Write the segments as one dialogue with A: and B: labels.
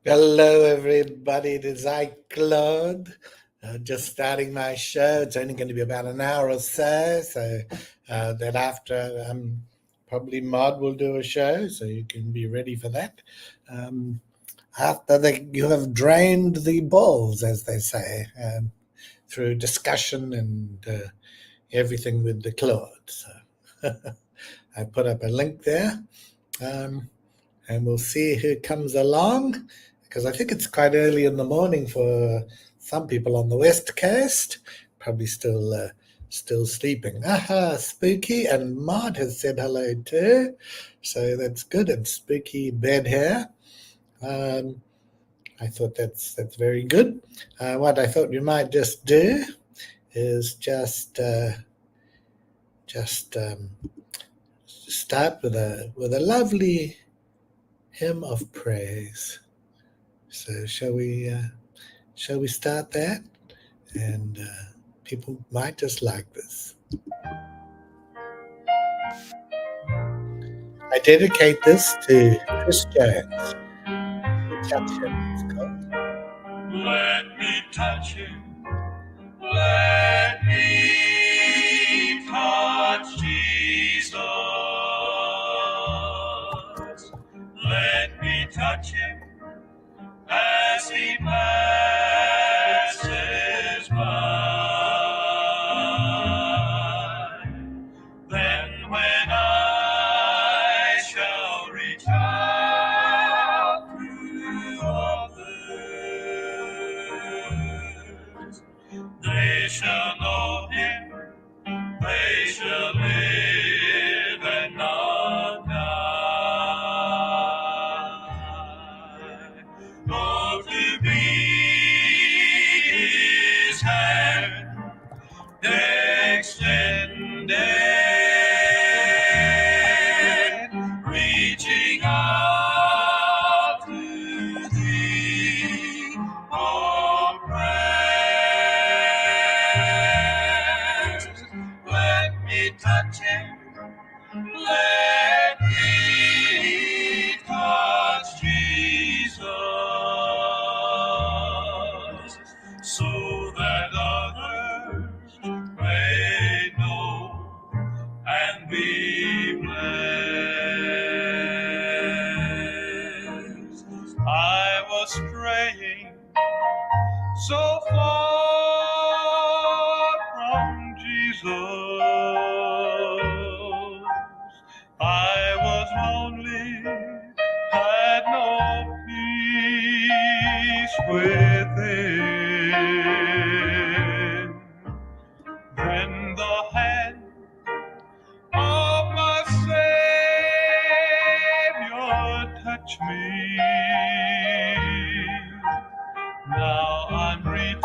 A: Hello, everybody. It is I, Claude. Just starting my show. It's only going to be about an hour or so. That after probably Maud will do a show, so you can be ready for that. Um, you have drained the balls, as they say, through discussion and everything with the Claude. So I put up a link there. And we'll see who comes along because I think it's quite early in the morning for some people on the west coast. Probably still sleeping. Aha, Spooky and Maud has said hello too, so that's good. And Spooky bed here. Um, I thought that's very good. What I thought you might just do is just start with a lovely hymn of praise. So shall we start that? And people might just like this. I dedicate this to Chris Jones. Touch him, it's called.
B: Let me touch him. Let me touch Jesus. Let me touch him as he passes by. Then when I shall reach out to others, they shall know him, they shall live and not die. Oh, to be his hand extended, reaching out to thee, oppressed. Let me touch him, let me touch Jesus, so that others may know and be blessed. I was straying so far from Jesus. I was lonely, had no peace within. Then the hand of my Savior touched me. Now I'm reaching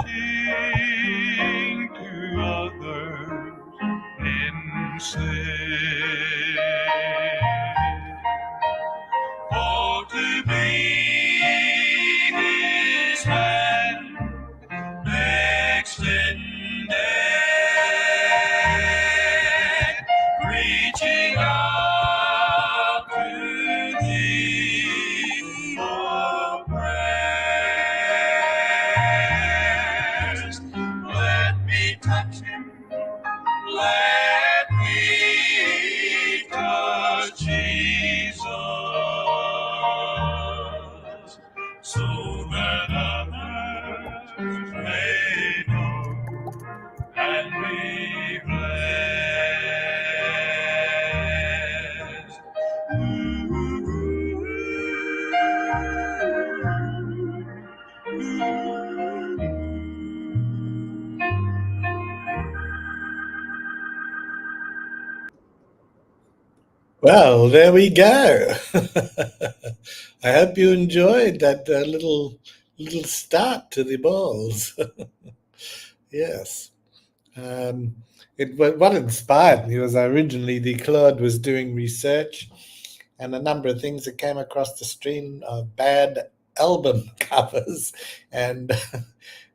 B: to others in sin. Oh, to be his hand extended, reaching out to thee, oppressed. Let me touch him, let me touch Jesus, so that others may know and be blessed.
A: Well, there we go. I hope you enjoyed that little start to the balls. Yes. What inspired me was originally the Claude was doing research and a number of things that came across the stream of bad album covers, and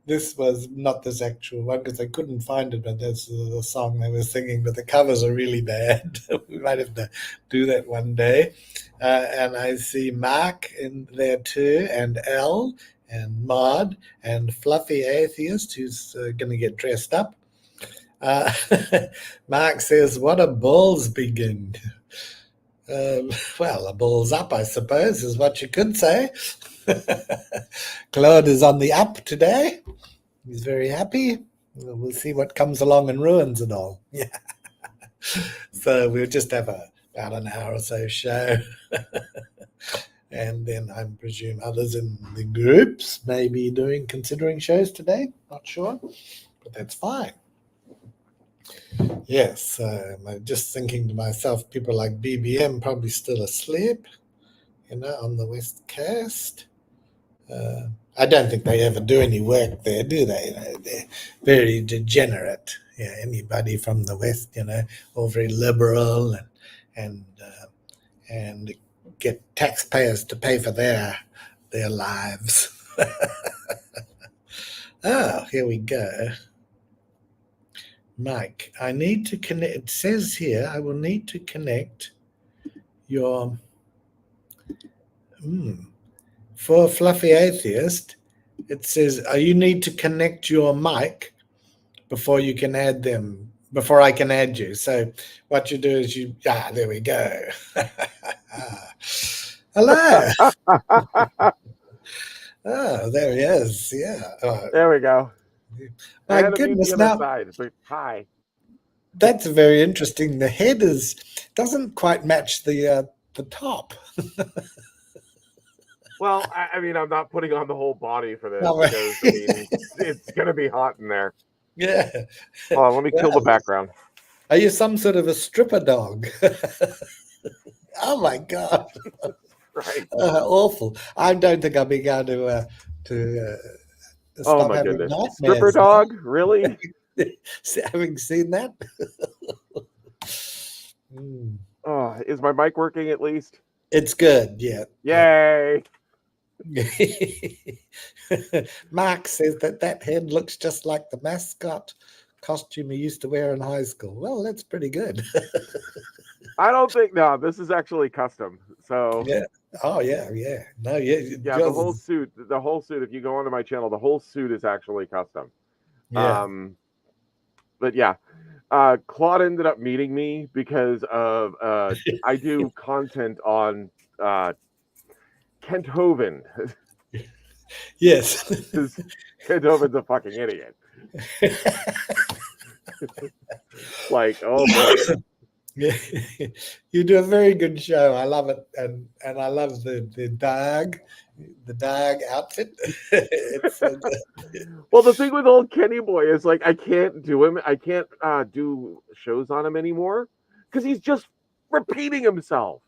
A: this was not this actual one because I couldn't find it, but that's the song they were singing. But the covers are really bad. We might have to do that one day. And I see Mark in there too, and Elle, and Maud, and Fluffy Atheist, who's going to get dressed up. Uh, Mark says, "What a balls begin." Well, a balls up, I suppose, is what you could say. Claude is on the up today. He's very happy. We'll see what comes along and ruins it all. Yeah. So we'll just have about an hour or so show. And then I presume others in the groups may be considering shows today. Not sure, but that's fine. Yes, I'm just thinking to myself, people like BBM probably still asleep, on the West Coast. I don't think they ever do any work there, do they? They're very degenerate. Yeah, anybody from the West, all very liberal and and get taxpayers to pay for their lives. Oh, here we go. Mike, I need to connect. It says here I will need to connect your. For Fluffy Atheist, it says you need to connect your mic before you can add them. Before I can add you. So what you do is there we go. Hello. Oh, there he is. Yeah.
C: There we go.
A: My goodness. Now,
C: side, but hi.
A: That's very interesting. The head doesn't quite match the top.
C: Well, I mean, I'm not putting on the whole body for this because it's going to be hot in there.
A: Yeah.
C: Hold on, let me kill the background.
A: Are you some sort of a stripper dog? Oh my God.
C: Right.
A: Awful. I don't think I'll be going to
C: oh my goodness. Stripper dog? Really?
A: Having seen that?
C: Oh, is my mic working at least?
A: It's good, yeah.
C: Yay.
A: Mark says that head looks just like the mascot costume he used to wear in high school. Well, that's pretty good.
C: I don't think this is actually custom. So
A: yeah. Oh yeah. No, yeah.
C: The whole suit. If you go onto my channel, the whole suit is actually custom.
A: Yeah.
C: But yeah. Claude ended up meeting me because of I do content on Kent Hovind.
A: Yes.
C: Kent Hovind's a fucking idiot. Like, oh boy.
A: Yeah. You do a very good show. I love it, and I love the dog outfit. It's so good.
C: Well, the thing with old Kenny Boy is like I can't do him. I can't do shows on him anymore because he's just repeating himself.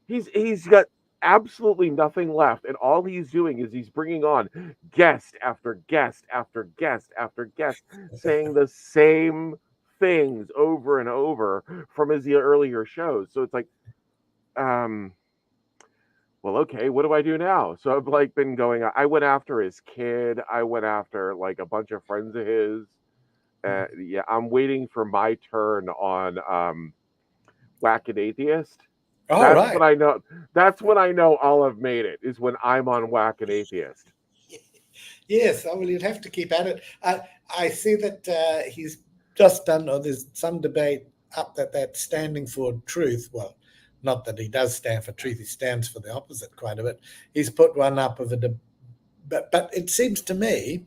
C: He's got absolutely nothing left, and all he's doing is he's bringing on guest after guest after guest after guest, saying the same things over and over from his earlier shows. So it's like, well, okay, what do I do now? So I've like been going. I went after his kid. I went after like a bunch of friends of his. Yeah, I'm waiting for my turn on Whack an Atheist. That's what I know. That's when I know I'll have made it, is when I'm on Whack an Atheist.
A: Yes, well, you'd have to keep at it. I see that he's just done, or there's some debate up that standing for truth. Well, not that he does stand for truth, he stands for the opposite quite a bit. He's put one up of but it seems to me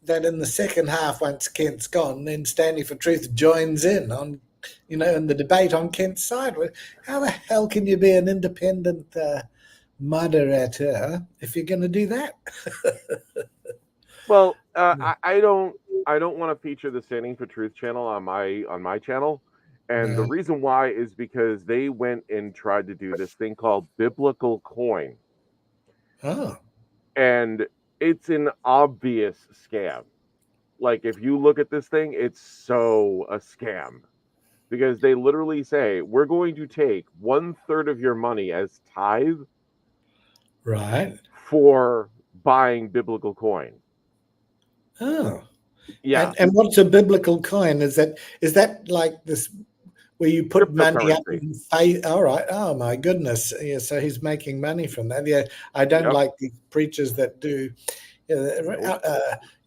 A: that in the second half, once Kent's gone, then standing for truth joins in on, in the debate on Kent's side. How the hell can you be an independent moderator if you're going to do that?
C: Well, I don't want to feature the Standing for Truth channel on my channel, and the reason why is because they went and tried to do this thing called biblical coin.
A: Oh.
C: And it's an obvious scam. Like, if you look at this thing, it's so a scam. Because they literally say, we're going to take 1/3 of your money as tithe,
A: right,
C: for buying biblical coin.
A: Oh,
C: Yeah,
A: and what's a biblical coin? Is that like this where you put money up
C: cryptocurrency.
A: in faith? All right. Oh my goodness. Yeah. So he's making money from that. Yeah. I don't
C: Yep.
A: like these preachers that do.
C: Nope.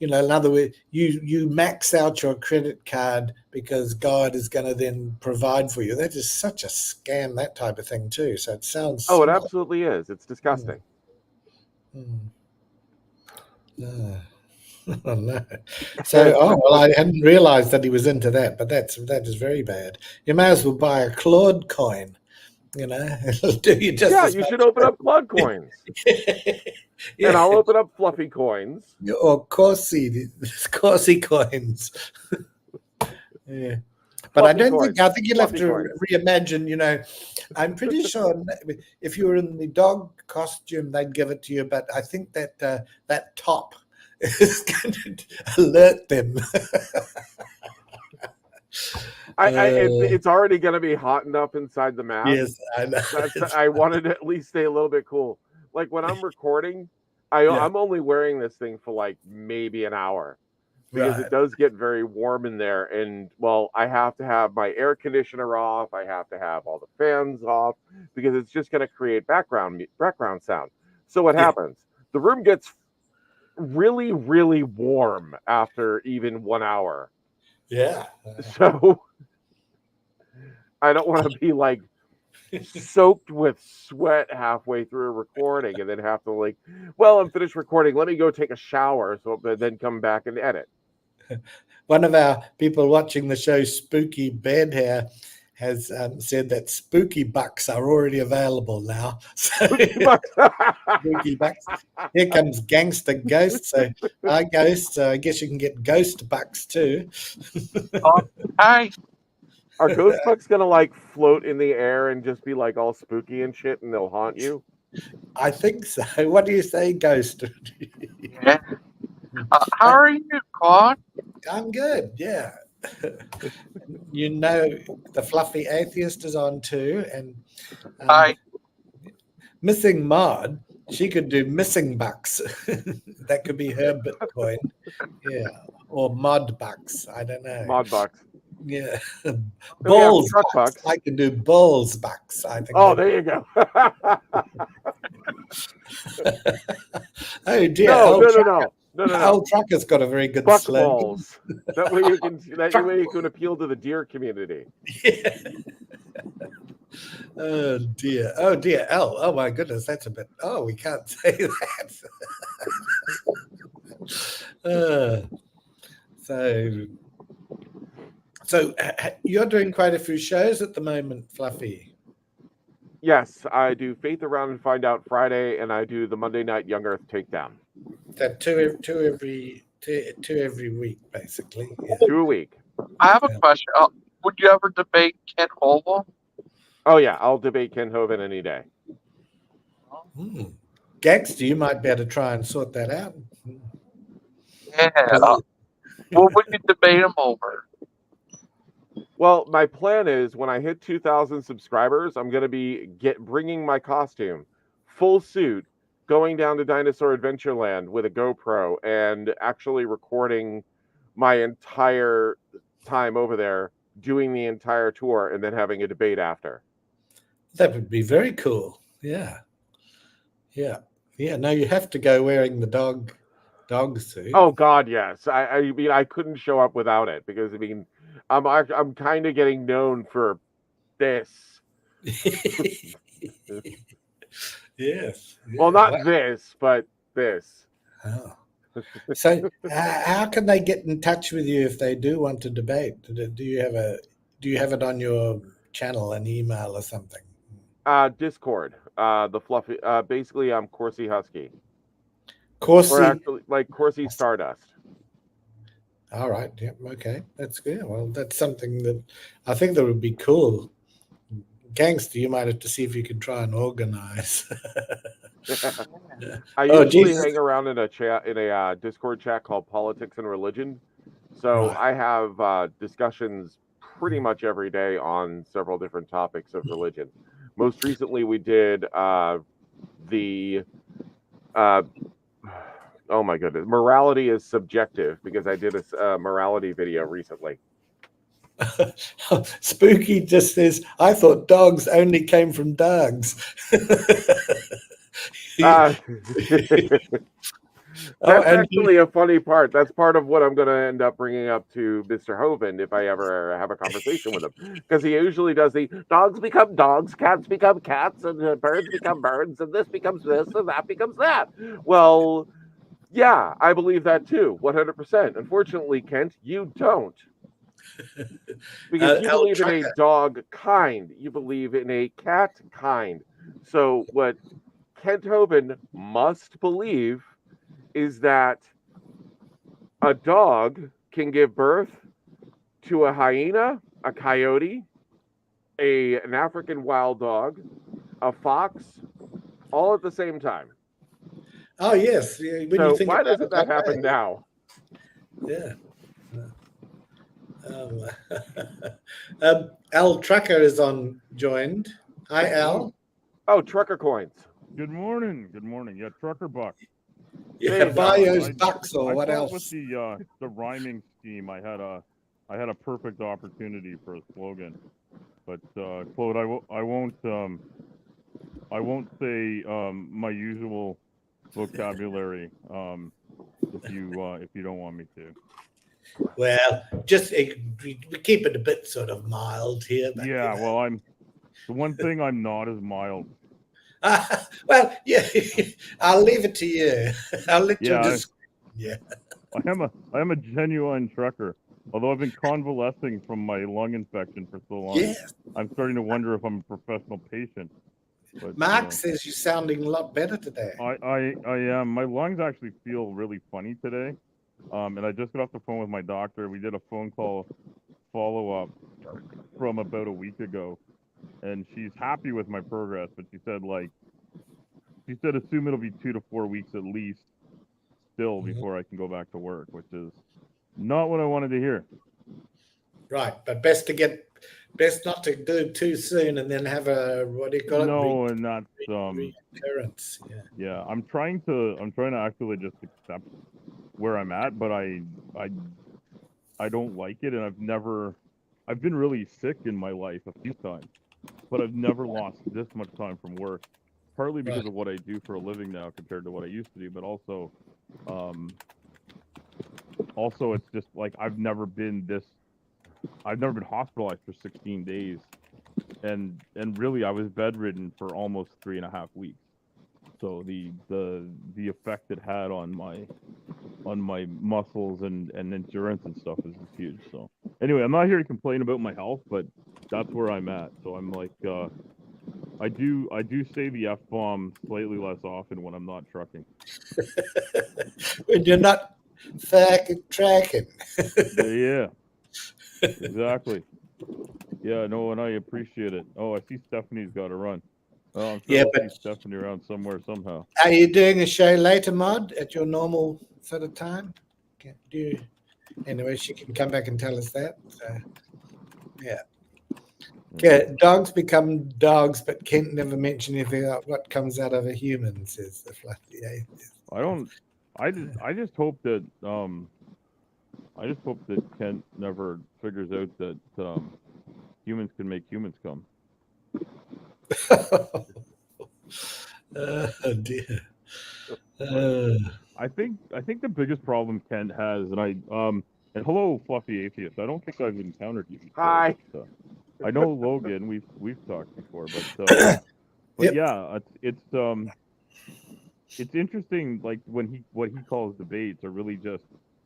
A: In other words, you max out your credit card because God is going to then provide for you. That is such a scam. That type of thing too. So it sounds
C: Oh, it
A: similar.
C: absolutely is. It's
A: Mm,
C: disgusting.
A: mm. Oh no! So, oh well, I hadn't realised that he was into that, but that is very bad. You may as well buy a Claude coin. It'll do you just
C: Yeah,
A: as
C: you
A: much
C: should open
A: good.
C: up Claude coins, and
A: Yeah,
C: I'll open up Fluffy coins.
A: or Corsi coins. Yeah, but I
C: Fluffy
A: don't think.
C: coins.
A: I think you'll have
C: Fluffy
A: to
C: coins.
A: reimagine. I'm pretty sure if you were in the dog costume, they'd give it to you. But I think that top is going to alert them.
C: It's already going to be hot enough inside the mask.
A: Yes, I know.
C: I wanted to at least stay a little bit cool. Like when I'm recording,
A: Yeah,
C: I'm only wearing this thing for like maybe an hour because it
A: right.
C: does get very warm in there. And well, I have to have my air conditioner off. I have to have all the fans off because it's just going to create background sound. So what
A: Yeah,
C: happens? The room gets really, really warm after even 1 hour.
A: yeah.
C: So I don't want to be like soaked with sweat halfway through a recording and then have to like, well, I'm finished recording. Let me go take a shower, so then come back and edit.
A: One of our people watching the show, Spooky Bed Hair, has said that spooky bucks are already available now. So spooky bucks. Here comes gangster ghosts. So our ghosts. So I guess you can get ghost bucks too.
B: Oh, hi.
C: Are ghost bugs gonna like float in the air and just be like all spooky and shit, and they'll haunt you?
A: I think so. What do you say, ghost?
B: Yeah. How are you, Claude?
A: I'm good. Yeah. The fluffy atheist is on too, and um,
B: Hi.
A: missing Maud. She could do missing bucks. That could be her Bitcoin. Yeah. Or mod bucks. I don't know.
C: Mod bucks.
A: Yeah.
C: And we have
A: Balls
C: truck
A: bucks.
C: bucks.
A: I can do balls bucks. I think
C: Oh,
A: that.
C: there you go.
A: Oh dear.
C: No, no, no, no, no, no, no.
A: Old Trucker's got a very good
C: Buck
A: slogan.
C: balls. That way you can appeal to the deer community.
A: Yeah. Oh dear. Oh dear. Oh my goodness. That's a bit. Oh, we can't say that. So you're doing quite a few shows at the moment, Fluffy.
C: Yes, I do Faith Around and Find Out Friday, and I do the Monday Night Young Earth Takedown.
A: That two every week, basically. Yeah.
C: 2 a week.
B: I have a
A: Yeah.
B: question. Would you ever debate Ken Hovel?
C: Oh yeah, I'll debate Ken Hovind any day.
A: Gangster, you might be able to try and sort that out.
B: Yeah. What would you debate him over?
C: Well, my plan is when I hit 2,000 subscribers, I'm going to be bringing my costume, full suit, going down to Dinosaur Adventureland with a GoPro and actually recording my entire time over there, doing the entire tour, and then having a debate after.
A: That would be very cool. Yeah. Yeah. Yeah. No, you have to go wearing the dog suit.
C: Oh God, yes. I mean, I couldn't show up without it because I mean, I'm kind of getting known for this.
A: Yes.
C: Well, not
A: Wow.
C: this, but this.
A: Oh. So, how can they get in touch with you if they do want to debate? Do you have it on your channel, an email or something?
C: Discord. The fluffy. Basically, I'm Corsi Husky, or
A: Corsi.
C: actually like Corsi Stardust.
A: All right. Yep. Okay. That's good. Well, that's something that I think that would be cool. Gangster, you might have to see if you can try and organize.
C: I
A: Oh,
C: usually
A: Jesus.
C: hang around in a Discord chat called Politics and Religion. So
A: Right.
C: I have discussions pretty much every day on several different topics of religion. Most recently, we did the Oh my goodness, morality is subjective because I did a morality video recently.
A: Spooky just says, I thought dogs only came from dogs.
C: Uh,
A: Oh,
C: That's
A: and
C: actually a funny part. That's part of what I'm going to end up bringing up to Mr. Hovind if I ever have a conversation with him. Because he usually does the dogs become dogs, cats become cats, and birds become birds, and this becomes this, and that becomes that. Well, yeah, I believe that too, 100%. Unfortunately, Kent, you don't. Because you
A: El
C: believe in a
A: Trucker.
C: dog kind, you believe in a cat kind. So, what Kent Hovind must believe is that a dog can give birth to a hyena, a coyote, an African wild dog, a fox, all at the same time.
A: Oh, yes. Yeah, when you
C: So
A: think
C: why
A: about
C: doesn't
A: it
C: that
A: that
C: happen
A: way.
C: now?
A: Yeah. Al Trucker is on joined. Hi,
D: Hello.
A: Al.
C: Oh, trucker coins.
D: Good morning. Good morning. Yeah, trucker buck.
A: Yeah,
C: Hey,
D: Yeah,
C: fellas.
A: Bio's Bucks or
D: I
A: what
D: thought with
A: else?
D: the rhyming scheme, I had a perfect opportunity for a slogan. But Claude, I won't say my usual vocabulary if you don't want me to.
A: Well, just we keep it a bit sort of mild here, but
D: Yeah, well, I'm the one thing I'm not is mild.
A: Well, yeah, I'll leave it to you. I'll let you
D: Yeah,
A: just. Yeah.
D: I am a genuine trucker. Although I've been convalescing from my lung infection for so long,
A: Yes.
D: I'm starting to wonder if I'm a professional patient. But
A: Mark says you're sounding a lot better today.
D: I am. My lungs actually feel really funny today. And I just got off the phone with my doctor. We did a phone call follow up from about a week ago, and she's happy with my progress. But she said assume it'll be 2 to 4 weeks at least still before I can go back to work, which is not what I wanted to hear.
A: Right, but best not to do it too soon and then have a what do you call it?
D: No, and that's
A: Recurrence. Yeah.
D: yeah. I'm trying to actually just accept where I'm at, but I don't like it, and I've been really sick in my life a few times, but I've never lost this much time from work, partly because
A: Right.
D: of what I do for a living now compared to what I used to do, but um, also it's just like I've never been hospitalized for 16 days, and really I was bedridden for almost 3.5 weeks. So the effect it had on my muscles and endurance and stuff is huge. So anyway, I'm not here to complain about my health, but that's where I'm at. So I'm like, I do say the F-bomb slightly less often when I'm not trucking.
A: When you're not fucking tracking.
D: Yeah, exactly. Yeah, no, and I appreciate it. Oh, I see Stephanie's got to run. Oh, I'm sure
A: Yeah,
D: I'll
A: but
D: see Stephanie around somewhere somehow.
A: are you doing a show later, Mod, at your normal sort of time? Do you, anyway, she can come back and tell us that. So, yeah. Okay, dogs become dogs, but Kent never mentioned anything about what comes out of a human, says the fluffy atheist.
D: I don't. I just hope that Kent never figures out that humans can make humans come.
A: Oh dear.
D: I think the biggest problem Kent has, and hello, fluffy atheist. I don't think I've encountered you before.
C: Hi.
D: But, I know Logan. We've talked before, but
A: Yep.
D: yeah, it's interesting. Like what he calls debates are really just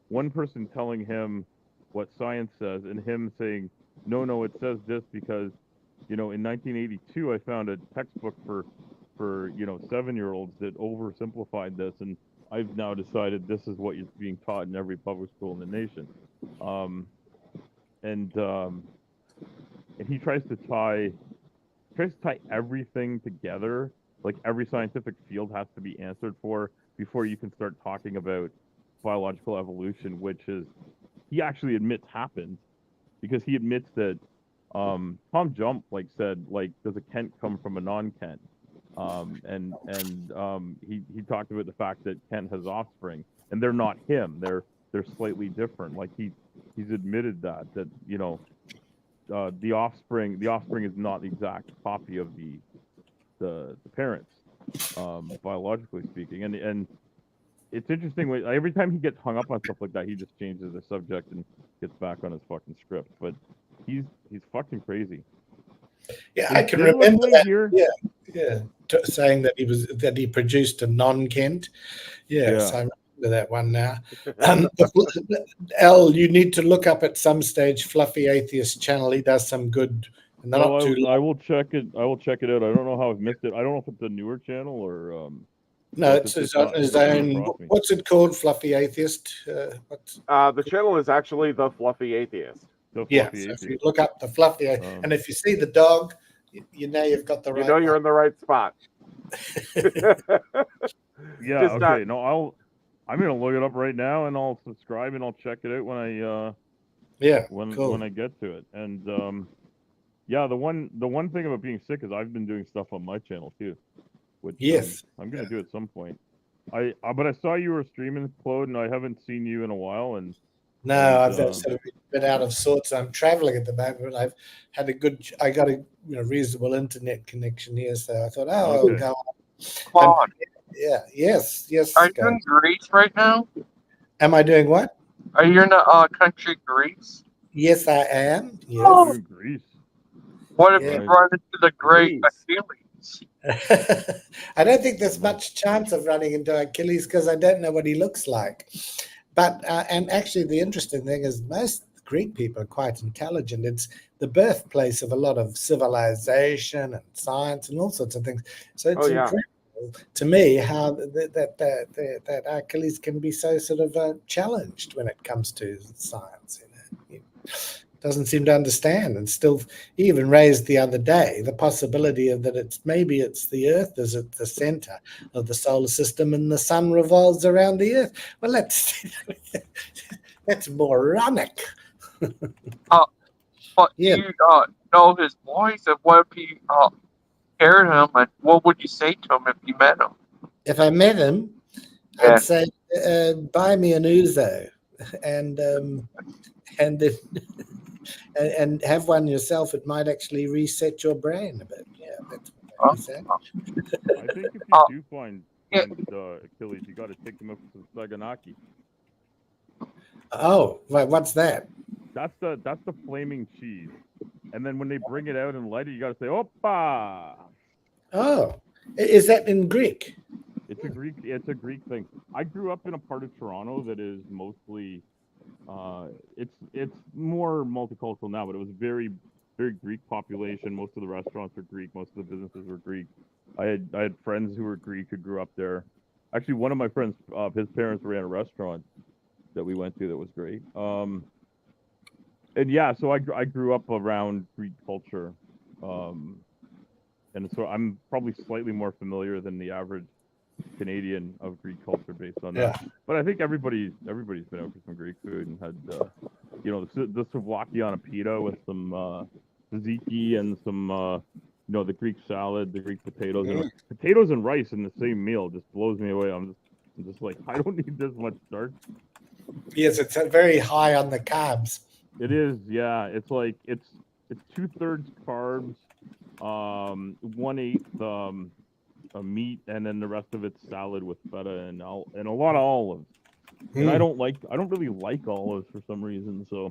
D: one person telling him what science says, and him saying, no, it says this because, in 1982 I found a textbook for 7-year-olds that oversimplified this, and I've now decided this is what is being taught in every public school in the nation. And he tries to tie everything together. Like every scientific field has to be answered for before you can start talking about biological evolution, which is he actually admits happens, because he admits that Tom Jump said, does a Kent come from a non-Kent? He talked about the fact that Kent has offspring, and they're not him. They're slightly different. Like he's admitted that you know the offspring is not the exact copy of the parents, biologically speaking. And it's interesting every time he gets hung up on stuff like that, he just changes the subject and gets back on his fucking script. But he's fucking crazy.
A: Yeah, I can remember that.
D: Here.
A: Yeah, saying that he produced a non-Kent. Yes, I remember that one now. Al, you need to look up at some stage Fluffy Atheist channel. He does some good. And
D: I will check it. I will check it out. I don't know how I've missed it. I don't know if it's a newer channel or.
A: No, it's his own. What's it called? Fluffy Atheist.
C: The channel is actually the Fluffy Atheist.
A: So if you look up the Fluffy, and if you see the dog, you know you've got the right.
C: You know you're in the right spot.
D: Yeah. Okay. No, I'm gonna look it up right now, and I'll subscribe, and I'll check it out when I. When I get to it, and yeah, the one thing about being sick is I've been doing stuff on my channel too, which I'm gonna do at some point. But I saw you were streaming, Claude, and I haven't seen you in a while, and.
A: No, I've sort of been out of sorts. I'm traveling at the moment. I've had I got a reasonable internet connection here, so I thought, I'll go on.
E: Claude.
A: Yes.
E: Are you in Greece right now?
A: Am I doing what?
E: Are you in the country Greece?
A: Yes, I am. Yes.
E: Oh.
D: Greece.
E: What if you run into the great Achilles?
A: I don't think there's much chance of running into Achilles because I don't know what he looks like. But and actually, the interesting thing is most Greek people are quite intelligent. It's the birthplace of a lot of civilization and science and all sorts of things. So it's incredible to me how that Achilles can be so sort of challenged when it comes to science. He doesn't seem to understand, and still, he even raised the other day the possibility of that maybe it's the Earth is at the center of the solar system, and the sun revolves around the Earth. Well, that's moronic.
E: But you know his voice, and what if you heard him, and what would you say to him if you met him?
A: If I met him, I'd say, buy me an ouzo, and and have one yourself. It might actually reset your brain a bit. Yeah, that's what I say.
D: I think if you do find Achilles, you got to take him up to Saganaki.
A: Oh, right. What's that?
D: That's the flaming cheese, and then when they bring it out and light it, you got to say "Oppa."
A: Oh, is that in Greek?
D: It's a Greek thing. I grew up in a part of Toronto that is mostly. It's more multicultural now, but it was very, very Greek population. Most of the restaurants were Greek. Most of the businesses were Greek. I had friends who were Greek who grew up there. Actually, one of my friends, his parents ran a restaurant that we went to that was great. And yeah, so I grew up around Greek culture, and so I'm probably slightly more familiar than the average Canadian of Greek culture based on that. But I think everybody's been out for some Greek food and had the Slovakiana pita with some tzatziki and some the Greek salad, the Greek potatoes, and potatoes and rice in the same meal just blows me away. I'm just like, I don't need this much starch.
A: Yes, it's very high on the carbs.
D: It is, yeah. It's like it's 2/3 carbs, 1/8 meat, and then the rest of it's salad with feta and a lot of olives. And I don't really like olives for some reason. So,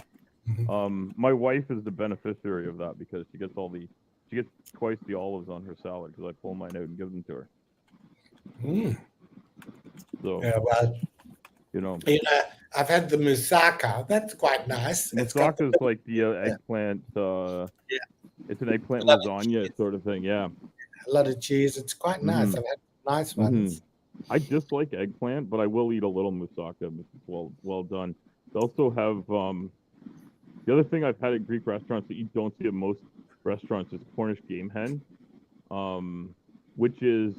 D: my wife is the beneficiary of that because she gets twice the olives on her salad because I pull mine out and give them to her. So
A: yeah, well, I've had the moussaka. That's quite nice.
D: Moussaka is like the eggplant. It's an eggplant lasagna sort of thing. Yeah.
A: A lot of cheese. It's quite nice. I've had nice ones.
D: I dislike eggplant, but I will eat a little moussaka if it's well done. They also have the other thing I've had at Greek restaurants that you don't see at most restaurants is Cornish game hen, which is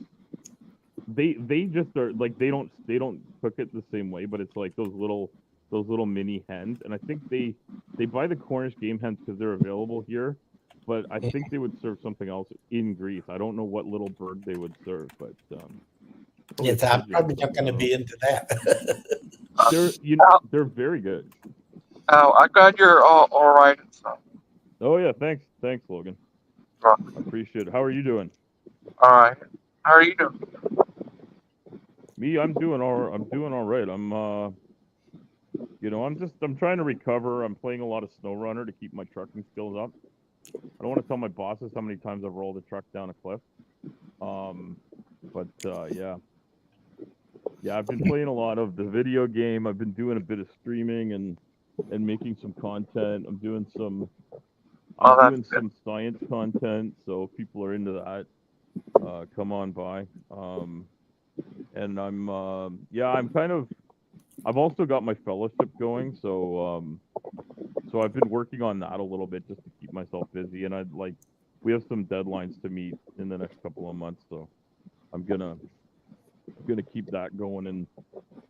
D: they just are like they don't cook it the same way, but it's like those little mini hens, and I think they buy the Cornish game hens because they're available here. but I think they would serve something else in Greece. I don't know what little bird they would serve, but
A: Yes, I'm probably not going to be into that.
D: they're very good.
E: I got your all right and stuff.
D: Oh yeah, thanks, Logan.
E: I
D: appreciate it. How are you doing?
E: All right. How are you doing?
D: Me, I'm doing all right. I'm trying to recover. I'm playing a lot of SnowRunner to keep my trucking skills up. I don't want to tell my bosses how many times I've rolled a truck down a cliff. Yeah, I've been playing a lot of the video game. I've been doing a bit of streaming and making some content. I'm doing some science content, so if people are into that, come on by. And I've also got my fellowship going, so I've been working on that a little bit just to keep myself busy, and we have some deadlines to meet in the next couple of months, so I'm gonna keep that going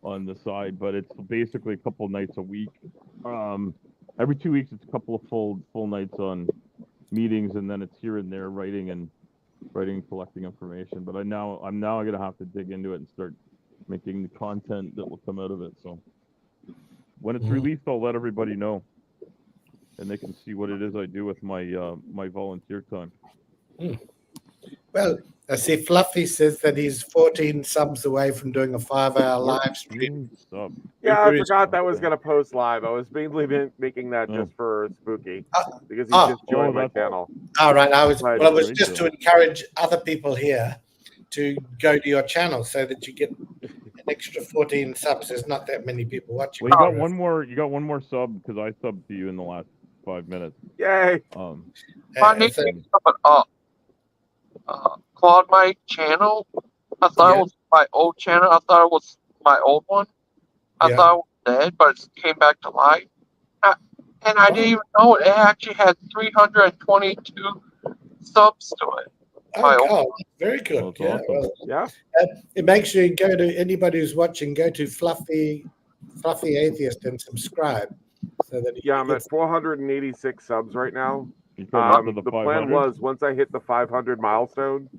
D: on the side, but it's basically a couple nights a week. Every 2 weeks it's a couple of full nights on meetings, and then it's here and there writing and collecting information. But I'm now gonna have to dig into it and start making the content that will come out of it. So when it's released, I'll let everybody know, and they can see what it is I do with my my volunteer time.
A: Well, I see Fluffy says that he's 14 subs away from doing a 5-hour live stream.
C: Yeah, I forgot that was going to post live. I was mainly making that just for Spooky because he just joined my channel.
A: All right, I was just to encourage other people here to go to your channel so that you get an extra 14 subs. There's not that many people watching.
D: Well, you got one more sub because I subbed to you in the last 5 minutes.
C: Yay!
E: Claude, my channel. I thought it was my old channel. I thought it was my old one. I thought it was dead, but it came back to life. And I didn't even know it actually had 322 subs to it.
A: Oh, very good.
D: That's awesome.
C: Yeah.
A: Make sure you go to anybody who's watching. Go to Fluffy Atheist and subscribe. So that
C: I'm at 486 subs right now.
D: The
C: plan was once I hit the 500 milestone,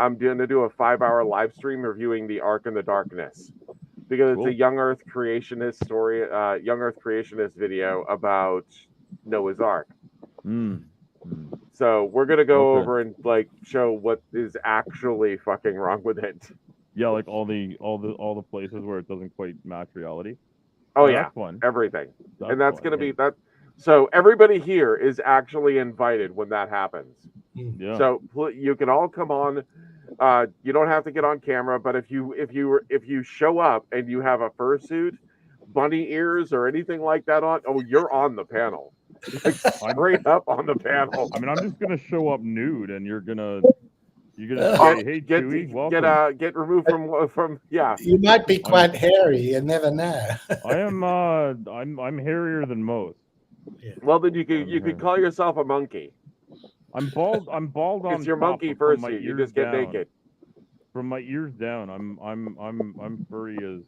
C: I'm going to do a 5-hour live stream reviewing the Ark in the Darkness, because it's a Young Earth creationist story, Young Earth creationist video about Noah's Ark. So we're gonna go over and show what is actually fucking wrong with it.
D: Yeah, like all the places where it doesn't quite match reality.
C: Oh yeah,
D: that's fun.
C: Everything, and that's gonna be that. So everybody here is actually invited when that happens.
D: Yeah.
C: So you can all come on. You don't have to get on camera, but if you show up and you have a fursuit, bunny ears, or anything like that on, you're on the panel. Straight up on the panel.
D: I mean, I'm just gonna show up nude, and you're gonna say, "Hey, Chewie, welcome."
C: Get removed from. Yeah.
A: You might be quite hairy. You never know.
D: I am. I'm hairier than most.
C: Yeah. Well, then you could call yourself a monkey.
D: I'm bald on.
C: It's your monkey fursuit. You just get naked.
D: From my ears down, I'm furry as.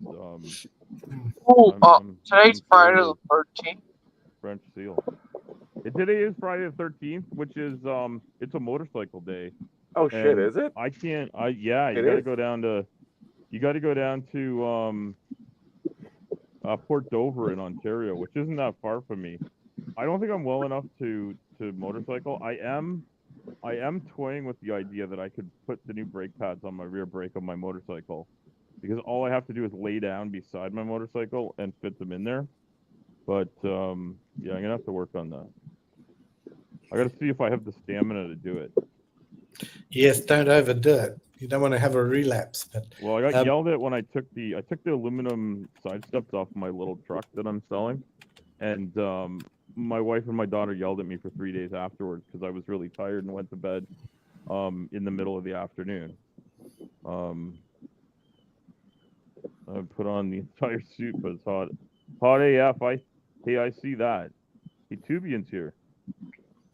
E: Today's Friday the 13th.
D: French seal. Today is Friday the 13th, which is it's a motorcycle day.
C: Oh shit, is it?
D: I can't. You got to go down to. You got to go down to Port Dover in Ontario, which isn't that far from me. I don't think I'm well enough to motorcycle. I am toying with the idea that I could put the new brake pads on my rear brake of my motorcycle, because all I have to do is lay down beside my motorcycle and fit them in there. But I'm gonna have to work on that. I got to see if I have the stamina to do it.
A: Yes, don't overdo it. You don't want to have a relapse. But
D: well, I got yelled at when I took the aluminum side steps off my little truck that I'm selling, and my wife and my daughter yelled at me for 3 days afterwards because I was really tired and went to bed in the middle of the afternoon. I put on the entire suit, but it's hot AF. I see that. Hey, Tubian's here.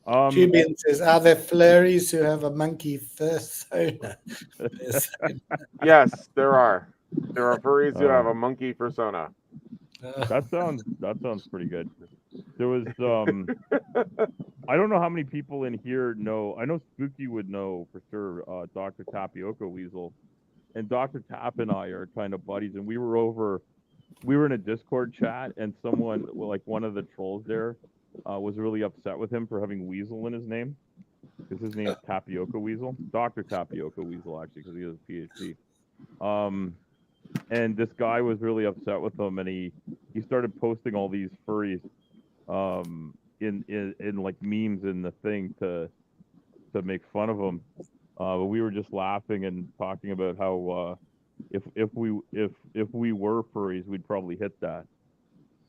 A: Tubian says, "Are there flurries who have a monkey fursona?"
C: Yes, there are. There are furries who have a monkey persona.
D: That sounds pretty good. There was I don't know how many people in here know. I know Spooky would know for sure. Dr. Tapioca Weasel, and Dr. Tap and I are kind of buddies. And we were in a Discord chat, and someone, like one of the trolls there, was really upset with him for having Weasel in his name, because his name's Tapioca Weasel, Dr. Tapioca Weasel, actually, because he has a PhD. And this guy was really upset with him, and he started posting all these furries, in like memes in the thing to make fun of him. But we were just laughing and talking about how if we were furries, we'd probably hit that.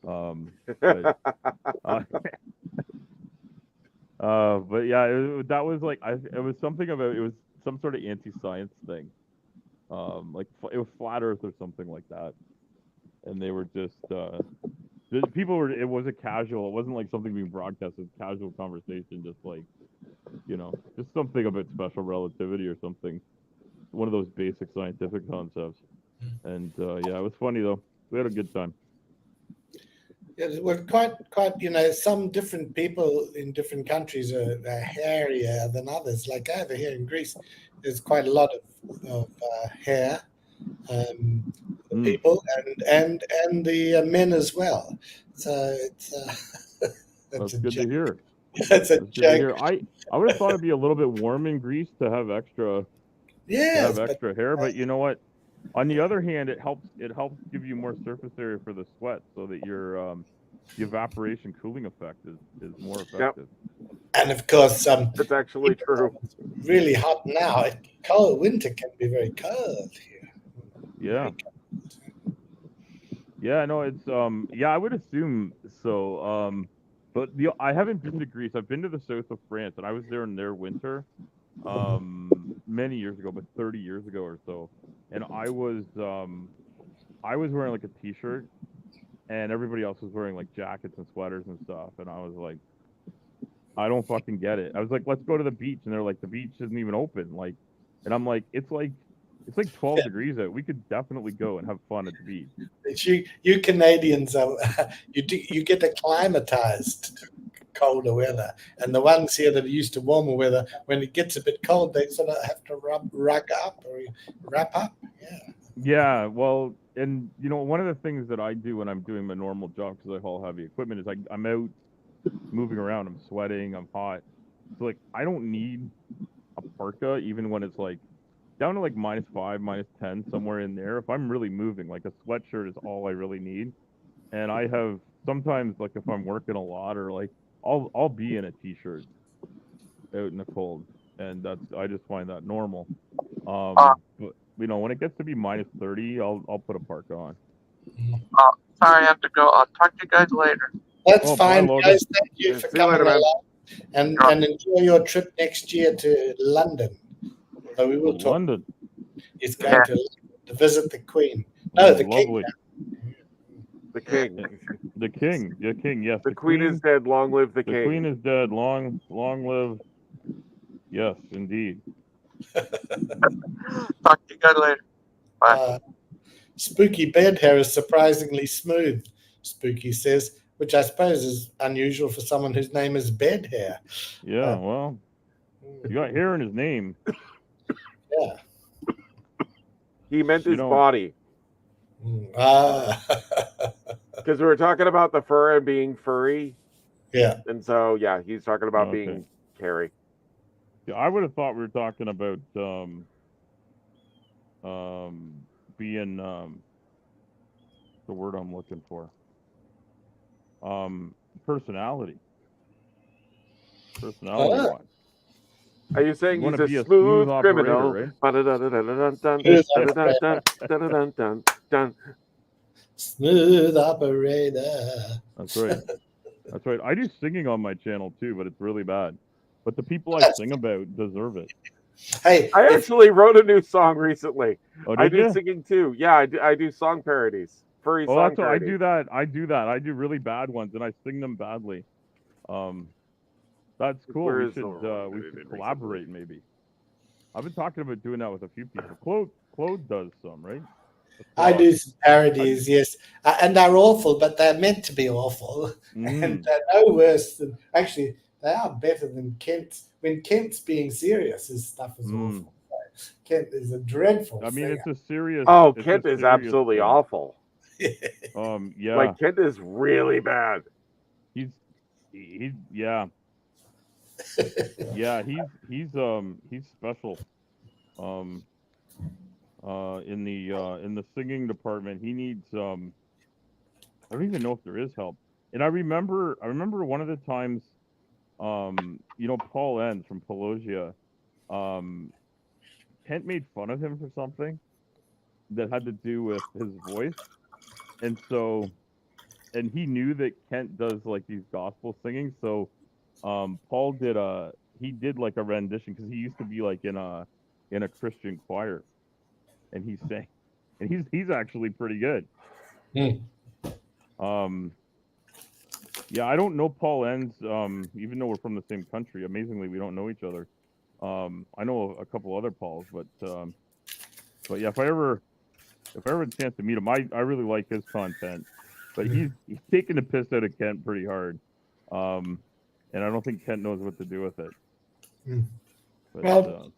D: But yeah, that was like it was something about, it was some sort of anti-science thing. Like it was flat Earth or something like that, and they were just people were. It was a casual. It wasn't like something being broadcast. It was casual conversation, just like, just something about special relativity or something. One of those basic scientific concepts. And yeah, it was funny though. We had a good time.
A: Yeah, well, quite. Some different people in different countries are hairier than others. Like over here in Greece, there's quite a lot of hair, people, and the men as well. So it's
D: that's good to hear.
A: That's a
D: That's good to hear.
A: joke.
D: I would have thought it'd be a little bit warm in Greece to have extra hair, but you know what? On the other hand, it helps give you more surface area for the sweat, so that your the evaporation cooling effect is more effective.
A: And of course,
C: That's actually true.
A: It's really hot now. Cold winter can be very cold here.
D: Yeah. Yeah, no, it's yeah, I would assume so. But I haven't been to Greece. I've been to the south of France, and I was there in their winter, many years ago, but 30 years ago or so. And I was wearing like a t-shirt, and everybody else was wearing like jackets and sweaters and stuff. And I was like, I don't fucking get it. I was like, let's go to the beach, and they're like, the beach isn't even open. Like, and I'm like, it's like 12 degrees out. We could definitely go and have fun at the beach.
A: It's you Canadians are you get acclimatized to colder weather, and the ones here that are used to warmer weather, when it gets a bit cold, they sort of have to wrap up. Yeah.
D: Yeah, well, and one of the things that I do when I'm doing my normal job, because I haul heavy equipment, is I'm out moving around. I'm sweating. I'm hot. So like, I don't need a parka, even when it's like down to like -5, -10, somewhere in there. If I'm really moving, like a sweatshirt is all I really need. And I have sometimes, like if I'm working a lot, or like I'll be in a t-shirt out in the cold, and I just find that normal. But when it gets to be -30, I'll put a parka on.
E: Sorry, I have to go. I'll talk to you guys later.
A: That's fine,
D: bye,
A: guys. Thank you for
C: See you
A: coming
C: later, man.
A: along, and enjoy your trip next year to London. So we will talk.
D: London.
A: He's going to visit the Queen. No, the
D: Lovely.
A: King.
C: The king.
D: The king, yes.
C: The queen is dead. Long live the king.
D: The queen is dead. Long live. Yes, indeed.
E: Talk to you guys later. Bye.
A: Spooky bed hair is surprisingly smooth, Spooky says, which I suppose is unusual for someone whose name is Bed Hair.
D: Yeah, well, you got hair in his name.
A: Yeah.
C: He meant his body. Because we were talking about the fur and being furry.
A: Yeah.
C: And so, yeah, he's talking about being hairy.
D: Yeah, I would have thought we were talking about being the word I'm looking for. Personality wise.
C: Are you saying
D: You
C: he's
D: wanna
C: a
D: be a
C: smooth
D: smooth
C: criminal?
D: Right?
A: Smooth operator.
D: That's right. That's right. I do singing on my channel too, but it's really bad. But the people I sing about deserve it.
A: Hey,
C: I actually wrote a new song recently.
D: Oh,
C: I
D: did
C: do
D: you?
C: singing too. Yeah, I do song parodies. Furry
D: Oh,
C: song
D: that's what I
C: parodies.
D: do that. I do really bad ones, and I sing them badly. That's cool.
C: Where
D: We
C: is the one
D: should
C: I did
D: collaborate maybe. I've been talking about doing that with a few people. Claude does some, right?
A: I
D: Fuck.
A: do some parodies, yes, and they're awful, but they're meant to be awful, and
D: Mm.
A: they're no worse than actually they are better than Kent's. When Kent's being serious, his stuff is
D: Mm.
A: awful. Kent is a dreadful
D: I mean,
A: singer.
C: Oh,
D: it's a
C: Kent is
D: serious
C: absolutely
D: thing.
C: awful.
D: Yeah,
C: Like Kent is really bad.
D: he's yeah, he's special. Um, in the singing department, he needs I don't even know if there is help. And I remember one of the times, Paul Enns from Pelosia, um, Kent made fun of him for something that had to do with his voice, and so and he knew that Kent does like these gospel singing, so Paul did like a rendition because he used to be like in a Christian choir, and he sang, and he's actually pretty good. Um, yeah, I don't know Paul Enns, even though we're from the same country. Amazingly, we don't know each other. I know a couple other Pauls, but yeah, if I ever had a chance to meet him, I really like his content, but he's taking the piss out of Kent pretty hard, and I don't think Kent knows what to do with it. But
A: Well,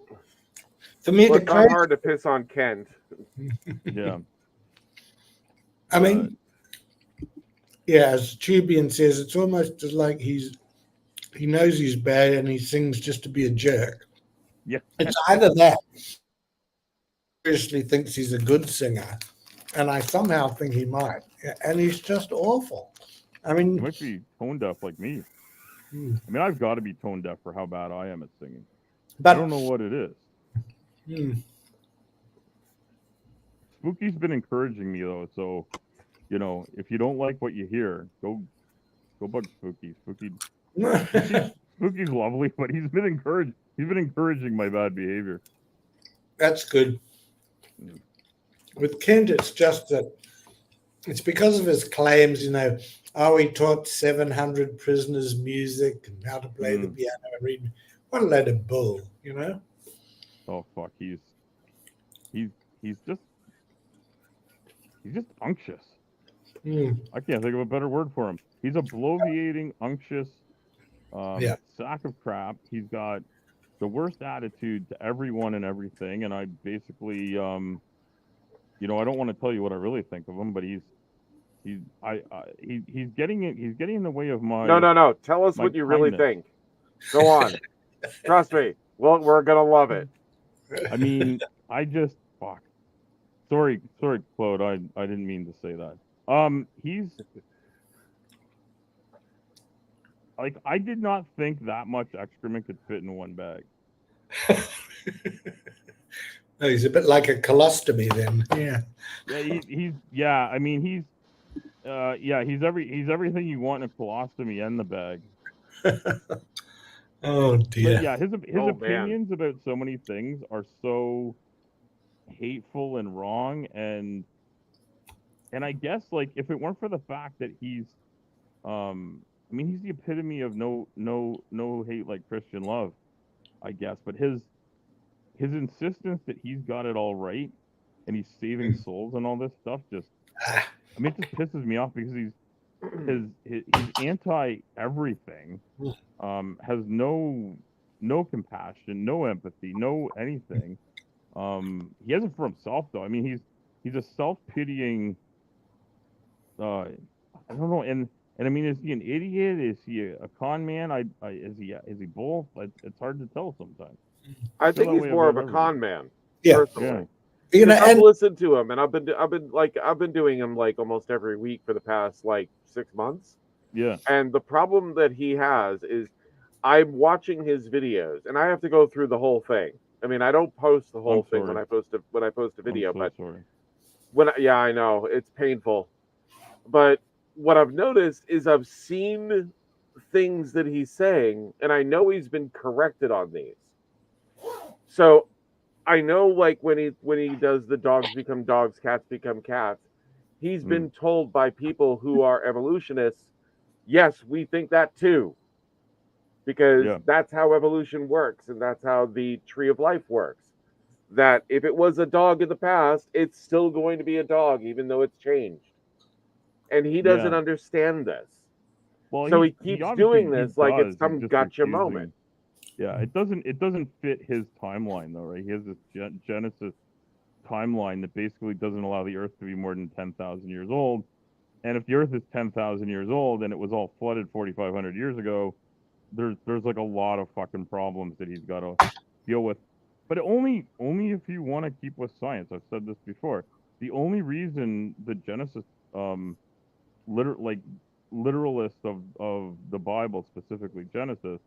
A: for me,
C: Well,
A: the
C: it's not
A: crazy,
C: hard to piss on Kent.
D: yeah,
A: I mean, yeah, as Tubian says, it's almost like he knows he's bad and he sings just to be a jerk.
D: yeah,
A: It's either that, seriously thinks he's a good singer, and I somehow think he might, and he's just awful. I
D: he
A: mean,
D: might be tone deaf like me. I mean, I've got to be tone deaf for how bad I am at singing. I don't
A: but
D: know what it is. Spooky's been encouraging me though, so if you don't like what you hear, go bug Spooky. Spooky's lovely, but he's been encouraging my bad behavior.
A: that's good. With Kent, it's just that it's because of his claims, he taught 700 prisoners music and how to play the piano and read. What a load of bull,
D: Oh fuck, he's just unctuous. I can't think of a better word for him. He's a bloviating, unctuous sack of crap. He's got the worst attitude to everyone and everything, and I basically I don't want to tell you what I really think of him, but he's getting in the way of my
C: No. Tell us
D: my
C: what you really
D: kindness.
C: think. Go on. Trust me. Well, we're gonna love it.
D: I mean, I just fuck. Sorry, Claude. I didn't mean to say that. He's like, I did not think that much excrement could fit in one bag.
A: No, he's a bit like a colostomy then.
D: Yeah. I mean, he's everything you want in a colostomy and the bag.
A: Oh dear.
D: But yeah, his opinions
C: man.
D: about so many things are so hateful and wrong, and I guess like if it weren't for the fact that he's I mean, he's the epitome of no hate like Christian love, I guess, but his insistence that he's got it all right and he's saving souls and all this stuff just I mean, it just pisses me off because he's anti everything, has no compassion, no empathy, no anything. He has it for himself though. I mean, he's a self-pitying I don't know, and I mean, is he an idiot? Is he a con man? Is he both? It's hard to tell sometimes.
C: I think he's more of a con man.
A: Yeah.
C: Personally.
A: Yeah.
C: I've listened to him, and I've been doing him like almost every week for the past like 6 months.
D: Yeah.
C: And the problem that he has is I'm watching his videos, and I have to go through the whole thing. I mean, I don't post the whole thing when I post a video,
D: I'm so
C: but yeah, I know it's painful. But what I've noticed is I've seen things that he's saying, and I know he's been corrected on these. So I know, like when he does the dogs become dogs, cats become cats, he's been told by people who are evolutionists, yes, we think that too, because that's how evolution works, and that's how the tree of life works. that if it was a dog in the past, it's still going to be a dog, even though it's changed. And he doesn't
D: Yeah.
C: understand this.
D: Well,
C: So he
D: he
C: keeps
D: obviously
C: doing
D: he
C: this like it's
D: does. He's
C: some
D: just
C: gotcha
D: refusing.
C: moment.
D: Yeah, it doesn't fit his timeline though, right? He has this Genesis timeline that basically doesn't allow the Earth to be more than 10,000 years old. And if the Earth is 10,000 years old and it was all flooded 4,500 years ago, there's like a lot of fucking problems that he's got to deal with. But only if you want to keep with science. I've said this before. The only reason the Genesis literalists of the Bible, specifically Genesis,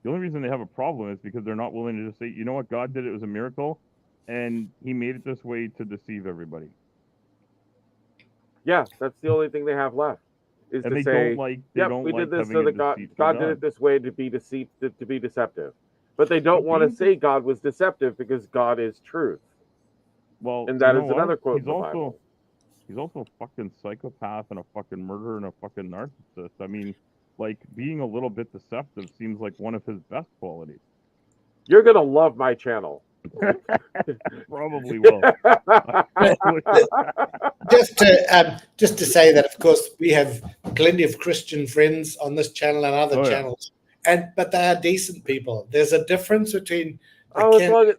D: the only reason they have a problem is because they're not willing to just say, you know what, God did it was a miracle, and He made it this way to deceive everybody.
C: Yeah, that's the only thing they have left is
D: And
C: to
D: they
C: say,
D: don't like
C: "Yep, we did this so that God did it this way to be deceptive." But they don't want to say God was deceptive because God is truth.
D: Well,
C: And that is another quote in the Bible.
D: He's also a fucking psychopath and a fucking murderer and a fucking narcissist. I mean, like, being a little bit deceptive seems like one of his best qualities.
C: You're gonna love my channel.
D: Probably will.
A: Just to say that, of course, we have plenty of Christian friends on this channel and other channels, but they are decent people. There's a difference between the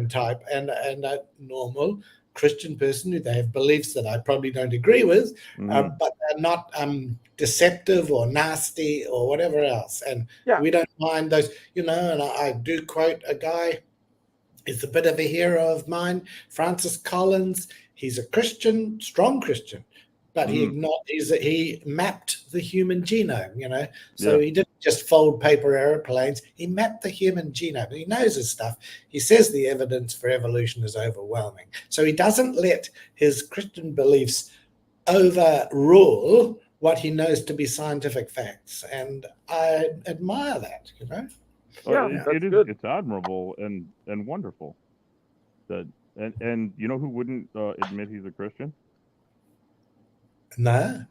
A: type and a normal Christian person who they have beliefs that I probably don't agree with, but they're not deceptive or nasty or whatever else. And we don't mind those, and I do quote a guy. He's a bit of a hero of mine, Francis Collins. He's a Christian, strong Christian, but he mapped the human genome, so he didn't just fold paper airplanes. He mapped the human genome. He knows his stuff. He says the evidence for evolution is overwhelming. So he doesn't let his Christian beliefs overrule what he knows to be scientific facts. And I admire that,
D: It's admirable and wonderful. And you know who wouldn't admit he's a Christian?
A: No.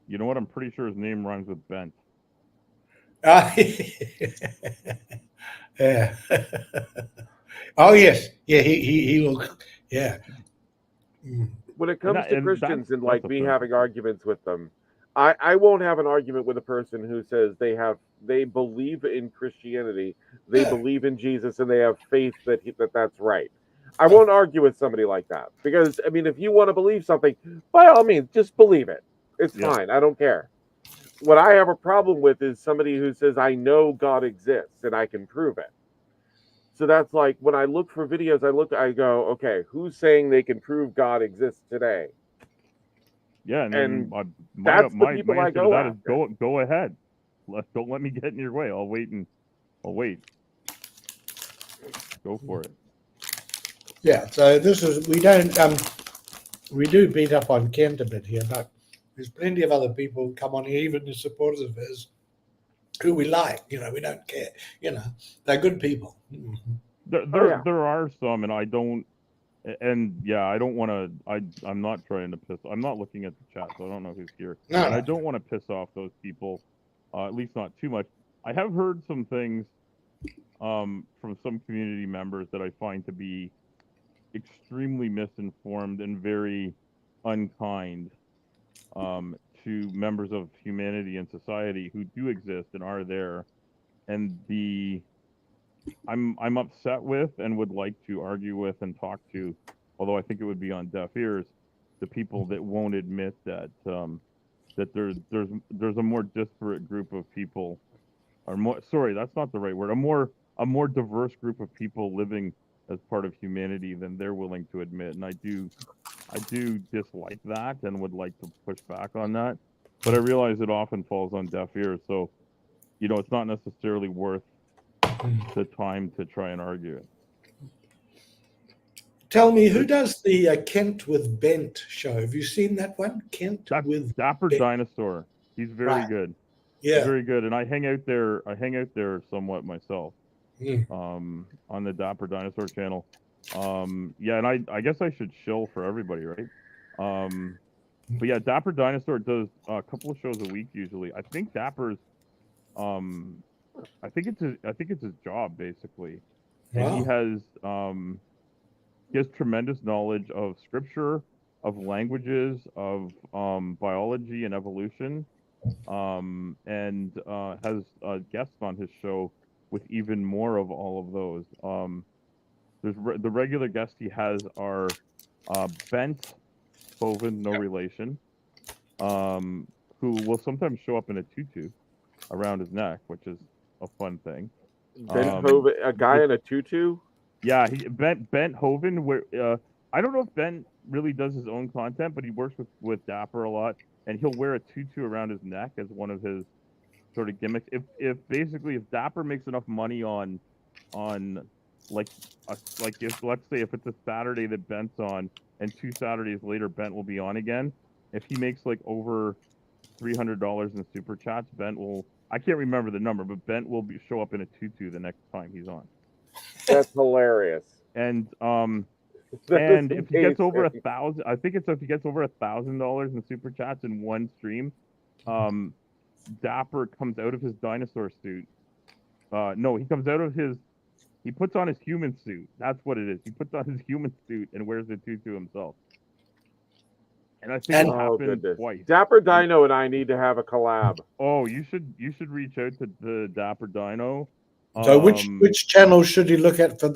D: You know what? I'm pretty sure his name rhymes with Bent.
A: Yeah. Oh yes. Yeah. He will. Yeah.
C: When it comes to Christians and like me having arguments with them, I won't have an argument with a person who says they believe in Christianity, they believe in Jesus, and they have faith that that's right. I won't argue with somebody like that because I mean, if you want to believe something, by all means, just believe it. It's fine. I don't care. What I have a problem with is somebody who says I know God exists and I can prove it. So that's like when I look for videos, I go, okay, who's saying they can prove God exists today?
D: Yeah,
C: and
D: my
C: that's the people
D: my
C: I
D: answer
C: go
D: to that
C: after.
D: is go ahead. Don't let me get in your way. I'll wait. Go for it.
A: Yeah. So we do beat up on Kent a bit here, but there's plenty of other people who come on here, even the supporters of his, who we like. We don't care. They're good people.
D: There are some, and I don't. And yeah, I don't want to. I'm not trying to piss. I'm not looking at the chat, so I don't know who's here.
A: No.
D: And I don't want to piss off those people, at least not too much. I have heard some things from some community members that I find to be extremely misinformed and very unkind to members of humanity and society who do exist and are there. And I'm upset with and would like to argue with and talk to, although I think it would be on deaf ears, the people that won't admit that that there's a more disparate group of people, or more. Sorry, that's not the right word. A more diverse group of people living as part of humanity than they're willing to admit, and I do dislike that and would like to push back on that. But I realize it often falls on deaf ears, so it's not necessarily worth the time to try and argue it.
A: Tell me, who does the Kent with Bent show? Have you seen that one?
D: That's
A: with
D: Dapper
A: Bent.
D: Dinosaur. He's very good.
A: Yeah,
D: he's very good, and I hang out there somewhat myself. On the Dapper Dinosaur channel. Yeah, and I guess I should shill for everybody, right? But yeah, Dapper Dinosaur does a couple of shows a week usually. I think Dapper's I think it's his job basically. and
A: Wow.
D: he has tremendous knowledge of scripture, of languages, of biology and evolution, and has guests on his show with even more of all of those. The regular guests he has are Bent Hoven, no relation, um, who will sometimes show up in a tutu around his neck, which is a fun thing.
C: Ben Hoven, a guy
D: Which,
C: in a tutu.
D: yeah, Bent Hoven. Where I don't know if Ben really does his own content, but he works with Dapper a lot, and he'll wear a tutu around his neck as one of his sort of gimmicks. If basically if Dapper makes enough money on like like if let's say if it's a Saturday that Bent's on and 2 Saturdays later Bent will be on again, if he makes like over $300 in super chats, Bent will, I can't remember the number, but Bent will show up in a tutu the next time he's on.
C: That's hilarious.
D: And
C: That
D: and
C: is
D: if he gets over
C: amazing.
D: 1,000, I think it's if he gets over $1,000 in super chats in one stream, Dapper comes out of his dinosaur suit. No, he comes out of his. He puts on his human suit. That's what it is. He puts on his human suit and wears the tutu himself. And I think
A: And
D: it
C: Oh
D: happened
C: goodness.
D: twice.
C: Dapper Dino and I need to have a collab.
D: Oh, you should reach out to the Dapper Dino.
A: so, which channel should you look up for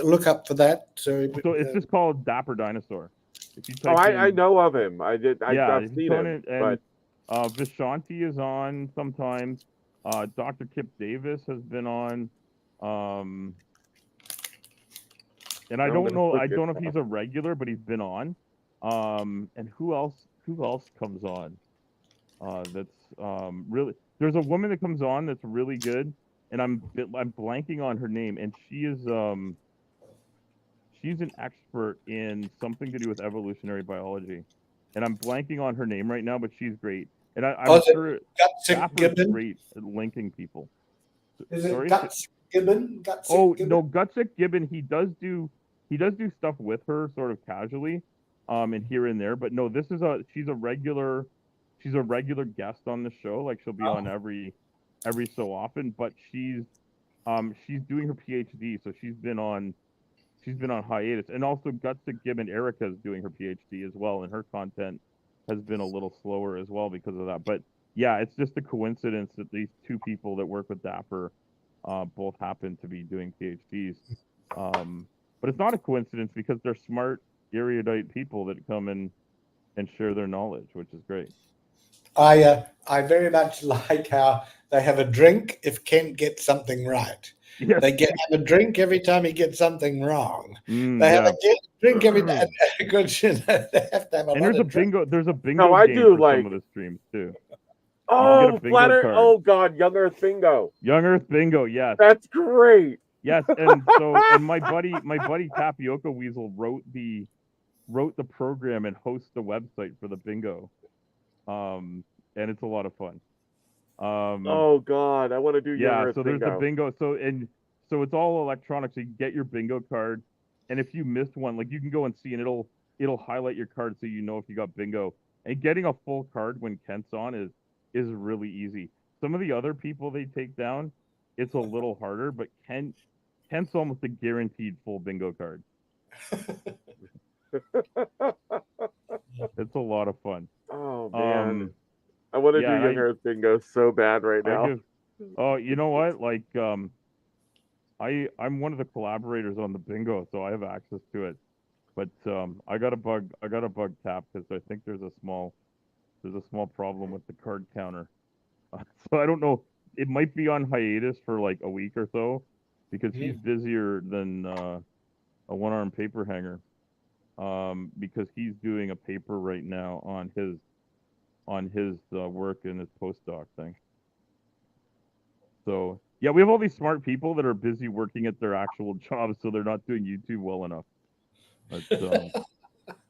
A: that? So,
D: So it's just called Dapper Dinosaur. If you
C: Oh,
D: type
C: I
D: in,
C: know of him. I've
D: yeah,
C: seen him.
D: and
C: But
D: Vishanti is on sometimes. Dr. Kip Davis has been on. And I
C: I'm
D: don't
C: gonna
D: know.
C: look
D: I
C: it
D: don't know if he's
C: up.
D: a regular, but he's been on. And who else? Who else comes on? That's really. There's a woman that comes on that's really good, and I'm blanking on her name, and she's an expert in something to do with evolutionary biology, and I'm blanking on her name right now, but she's great, and I'm
A: is it
D: sure
A: Gutsick
D: Dapper's
A: Gibbon?
D: great at linking people.
A: Is it
D: Sorry.
A: Gutsick Gibbon?
D: Oh
A: Gutsick Gibbon?
D: no, Gutsick Gibbon. He does do stuff with her, sort of casually, and here and there. But no, she's a regular guest on the show. Like she'll be on every so often. But she's doing her PhD, so she's been on hiatus. And also Gutsick Gibbon, Erica is doing her PhD as well, and her content has been a little slower as well because of that. But yeah, it's just a coincidence that these two people that work with Dapper both happen to be doing PhDs. But it's not a coincidence because they're smart, erudite people that come and share their knowledge, which is great.
A: I very much like how they have a drink if Kent gets something right.
D: Yes.
A: They have a drink every time he gets something wrong. They have
D: Yeah.
A: a drink every time. Good, you know, they have to have a
D: And
A: lot
D: there's a
A: of drink.
D: bingo. There's a bingo
C: No, I
D: game
C: do
D: for
C: like.
D: some of the streams too.
C: Oh,
D: get a bingo
C: Flat Earth.
D: card.
C: Oh God, Young Earth Bingo.
D: Young Earth Bingo, yes.
C: That's great.
D: Yes, and so and my buddy Tapioca Weasel wrote the program and hosts the website for the bingo. And it's a lot of fun.
C: Oh God, I want to do Young Earth
D: so there's
C: Bingo.
D: the bingo. So it's all electronic. So you get your bingo card, and if you missed one, like you can go and see, and it'll highlight your card so you know if you got bingo. And getting a full card when Kent's on is really easy. Some of the other people they take down, it's a little harder, but Kent's almost a guaranteed full bingo card. It's a lot of fun.
C: Oh man, I want to do Young Earth Bingo so bad right now.
D: Oh, you know what? Like, I'm one of the collaborators on the bingo, so I have access to it. But I got a bug tap because I think there's a small problem with the card counter. So I don't know. It might be on hiatus for like a week or so because he's busier than a one-armed paper hanger. Because he's doing a paper right now on his work in his postdoc thing. So yeah, we have all these smart people that are busy working at their actual jobs, so they're not doing YouTube well enough.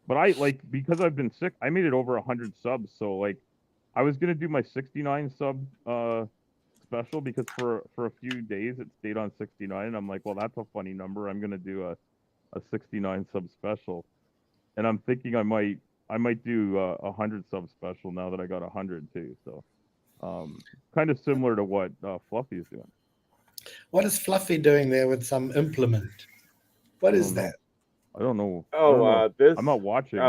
D: But I because I've been sick, I made it over 100 subs. So like, I was gonna do my 69 sub special because for a few days it stayed on 69, and I'm like, well, that's a funny number. I'm gonna do a 69 sub special, and I'm thinking I might do a 100 sub special now that I got 100 too. So kind of similar to what Fluffy is doing.
A: What is Fluffy doing there with some implement? What
D: I
A: is
D: don't know.
A: that?
D: I don't know. I
C: Oh,
D: don't know.
C: this.
D: I'm not watching.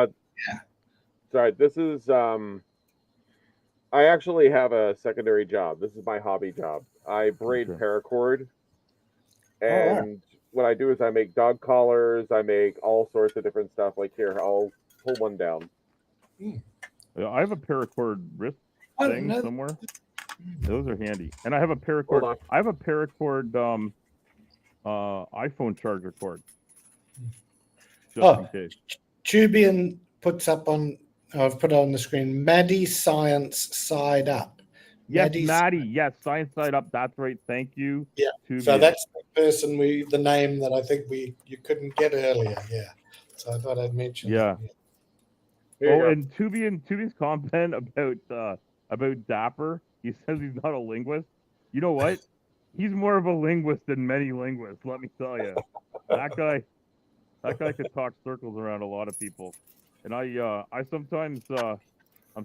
C: Sorry, this is. I actually have a secondary job. This is my hobby job. I braid
D: Okay.
C: paracord,
A: All right.
C: and what I do is I make dog collars. I make all sorts of different stuff. Like here, I'll pull one down.
D: I have a paracord wrist
A: I don't
D: thing
A: know.
D: somewhere. Those are handy. And I have a
C: Hold
D: paracord.
C: on.
D: I have a paracord iPhone charger cord. Just in case.
A: Tubian puts up on. I've put it on the screen. Maddie Science Side Up.
D: Yes, Maddie. Yes, Science Side Up. That's right. Thank you.
A: Yeah.
D: Tubian.
A: So that's the person the name that I think you couldn't get earlier. Yeah. So I thought I'd mention that. Yeah.
C: Here you go.
D: And Tubian's comment about Dapper. He says he's not a linguist. You know what? He's more of a linguist than many linguists. Let me tell you, that guy could talk circles around a lot of people. And I'm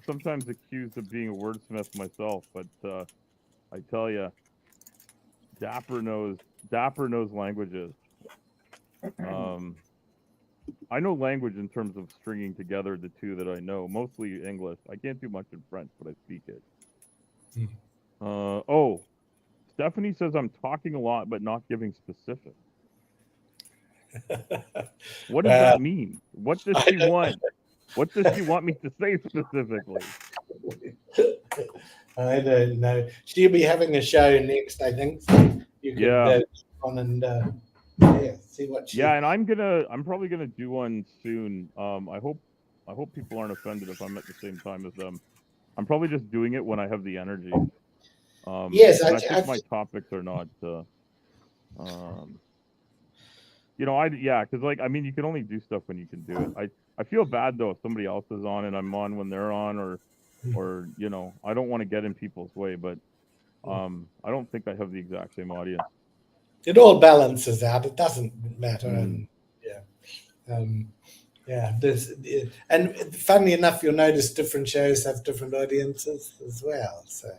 D: sometimes accused of being a wordsmith myself, but I tell you, Dapper knows languages. I know language in terms of stringing together the two that I know, mostly English. I can't do much in French, but I speak it. Stephanie says I'm talking a lot but not giving specifics. What does that mean? What does she want? What does she want me to say specifically?
A: I don't know. She'll be having a show next, I think. So you could go on and see what she.
D: Yeah, and I'm probably gonna do one soon. I hope people aren't offended if I'm at the same time as them. I'm probably just doing it when I have the energy.
A: Yes,
D: I think my topics are not. Because you can only do stuff when you can do it. I feel bad though if somebody else is on and I'm on when they're on, or I don't want to get in people's way, but I don't think I have the exact same audience.
A: It all balances out. It doesn't matter, and and funnily enough, you'll notice different shows have different audiences as well. So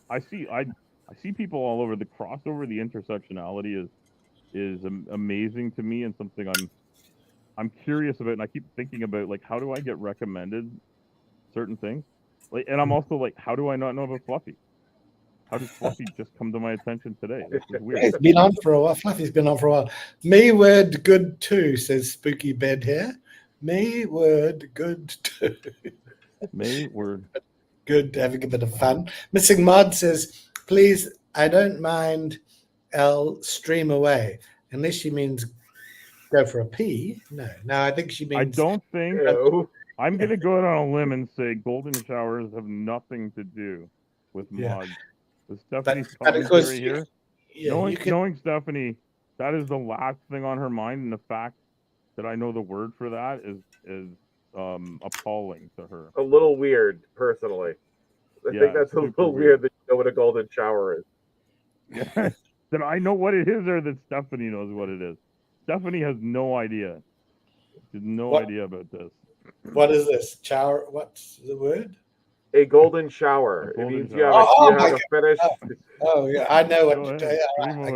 D: I see people all over. The crossover, the intersectionality is amazing to me, and something I'm curious about, and I keep thinking about, like, how do I get recommended certain things? Like, and I'm also like, how do I not know about Fluffy? How did Fluffy just come to my attention today? This is weird.
A: It's been on for a while. Fluffy's been on for a while. Me word good too, says Spooky Bed here. Me word good too.
D: May word.
A: Good, having a bit of fun. Missing Mod says, please, I don't mind L stream away. Unless she means go for a pee. No, I think she means.
D: I don't think.
C: Ew.
D: I'm going to go out on a limb and say golden showers have nothing to do with mods. With Stephanie's commentary here, knowing Stephanie, that is the last thing on her mind, and the fact that I know the word for that is appalling to her.
C: A little weird, personally. I think that's a little weird that you know what a golden shower is.
D: Yeah. That I know what it is, or that Stephanie knows what it is. Stephanie has no idea. She has no idea about this.
A: What is this? Shower? What's the word?
C: A golden shower. It means you have a finish.
A: Oh, yeah, I know what to tell you.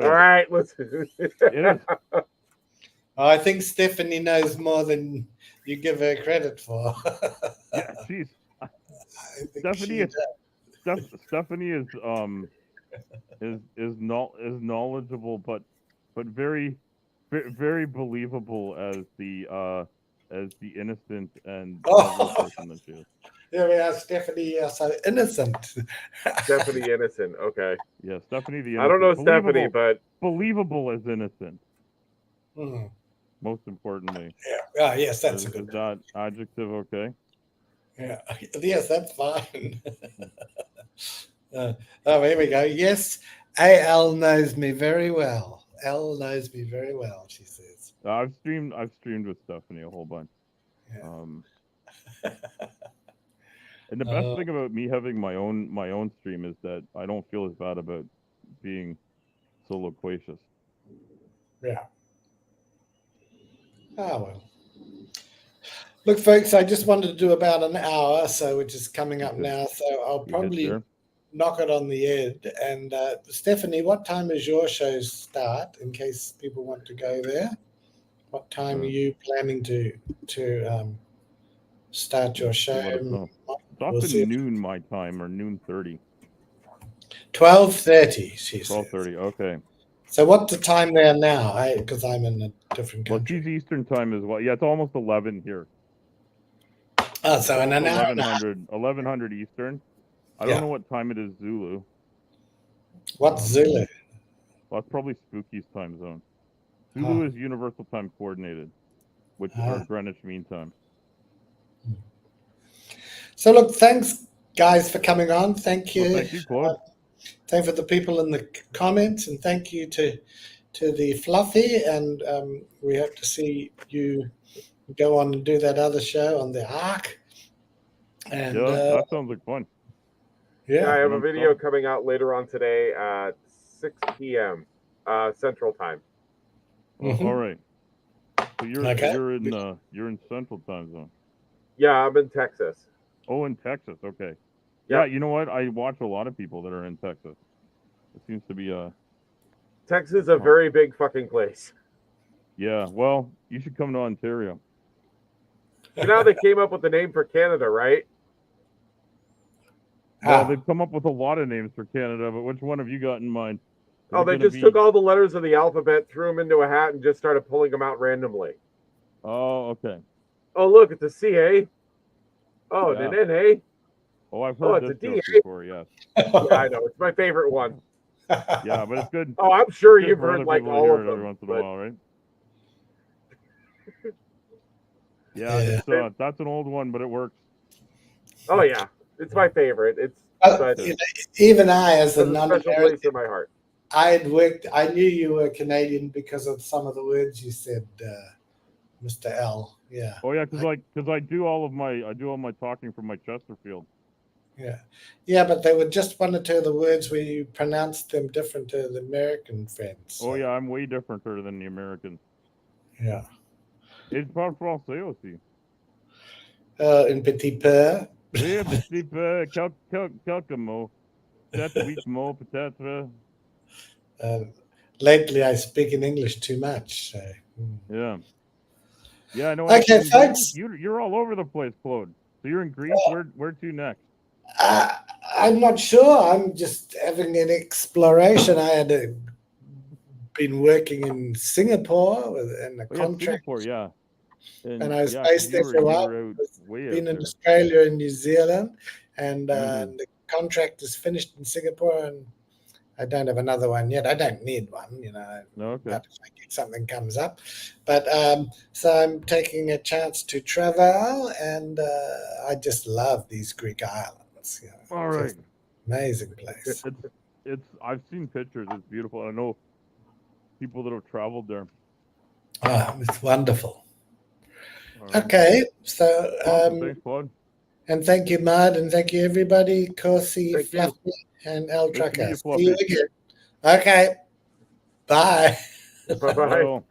C: All right, listen.
A: I think Stephanie knows more than you give her credit for.
D: Yeah, she's. Stephanie is knowledgeable, but very very believable as the innocent and person that she is.
A: There we are, Stephanie. So innocent.
C: Stephanie innocent. Okay.
D: Yeah, Stephanie the innocent.
C: I don't know Stephanie, but
D: believable as innocent.
A: Hmm.
D: Most importantly.
A: Yeah. Oh, yes, that's a good.
D: Is that adjective okay?
A: Yeah. Yes, that's fine. Here we go. Yes, AL knows me very well. L knows me very well, she says.
D: I've streamed with Stephanie a whole bunch.
A: Yeah.
D: And the best thing about me having my own stream is that I don't feel as bad about being so loquacious.
A: Yeah. Well. Look, folks, I just wanted to do about an hour, so which is coming up now. So I'll probably knock it on the head. And Stephanie, what time does your show start, in case people want to go there? What time are you planning to start your show?
D: Let us know. It's
A: We'll see.
D: often noon my time or noon 30.
A: 12:30. She says.
D: 12:30. Okay.
A: So what's the time there now? Because I'm in a different
D: Well,
A: country.
D: she's Eastern time as well. Yeah, it's almost 11 here.
A: Oh, so in an hour.
D: 1100 Eastern. I don't know what time it is Zulu.
A: What's Zulu?
D: Well, it's probably Spooky's time zone. Zulu is Universal Time Coordinated, which is Greenwich Mean Time.
A: So look, thanks guys for coming on. Thank you.
D: Well, thank you, Claude.
A: Thank for the people in the comments, and thank you to the Fluffy. And we hope to see you go on and do that other show on the Ark. And
D: yeah, that sounds like fun.
A: Yeah,
C: I have a video coming out later on today at 6 p.m. Central Time.
D: Well, all right. So you're in Central Time zone.
C: Yeah, I'm in Texas.
D: Oh, in Texas. Okay. Yeah, you know what? I watch a lot of people that are in Texas. It seems to be
C: Texas is a very big fucking place.
D: Yeah, well, you should come to Ontario.
C: You know how they came up with the name for Canada, right?
D: Well, they've come up with a lot of names for Canada, but which one have you got in mind?
C: They just took all the letters of the alphabet, threw them into a hat, and just started pulling them out randomly.
D: Oh, okay.
C: Oh, look, it's a C, eh? Oh, an N, eh?
D: Oh, I've heard this joke before, yes.
C: Yeah, I know. It's my favorite one.
D: Yeah, but it's good.
C: Oh, I'm sure you've heard like all of them.
D: Every once in a while, right? Yeah, it's, that's an old one, but it works.
C: Oh, yeah. It's my favorite.
A: Even I, as a
C: non-American, special place in my heart.
A: I knew you were Canadian because of some of the words you said, Mr. L. Yeah.
D: Oh yeah, because I do all my talking from my Chesterfield.
A: Yeah, but they were just one or two of the words where you pronounced them different to the American friends. So.
D: Oh yeah, I'm way differenter than the Americans.
A: Yeah.
D: Et parle français aussi.
A: Un petit peu.
D: Oui, un petit peu, quelques mots. Peut-être 8 mots, peut-être.
A: Lately, I speak in English too much. So.
D: Yeah. Yeah, I know.
A: Okay, folks.
D: You're all over the place, Claude. So you're in Greece. Where to next?
A: I'm not sure. I'm just having an exploration. I had been working in Singapore and a contract.
D: Singapore, yeah.
A: And I was based there for a while. Been in Australia and New Zealand, and the contract is finished in Singapore, and I don't have another one yet. I don't need one, But if something comes up. But so I'm taking a chance to travel, and I just love these Greek islands.
D: All right,
A: amazing place.
D: It's I've seen pictures. It's beautiful. I know people that have traveled there.
A: Oh, it's wonderful. Right. Okay, so
D: thanks, Claude.
A: And thank you, Mud, and thank you, everybody. Corsi, Fluffy, and El Trucker. See you again. Okay. Bye.
C: Bye-bye.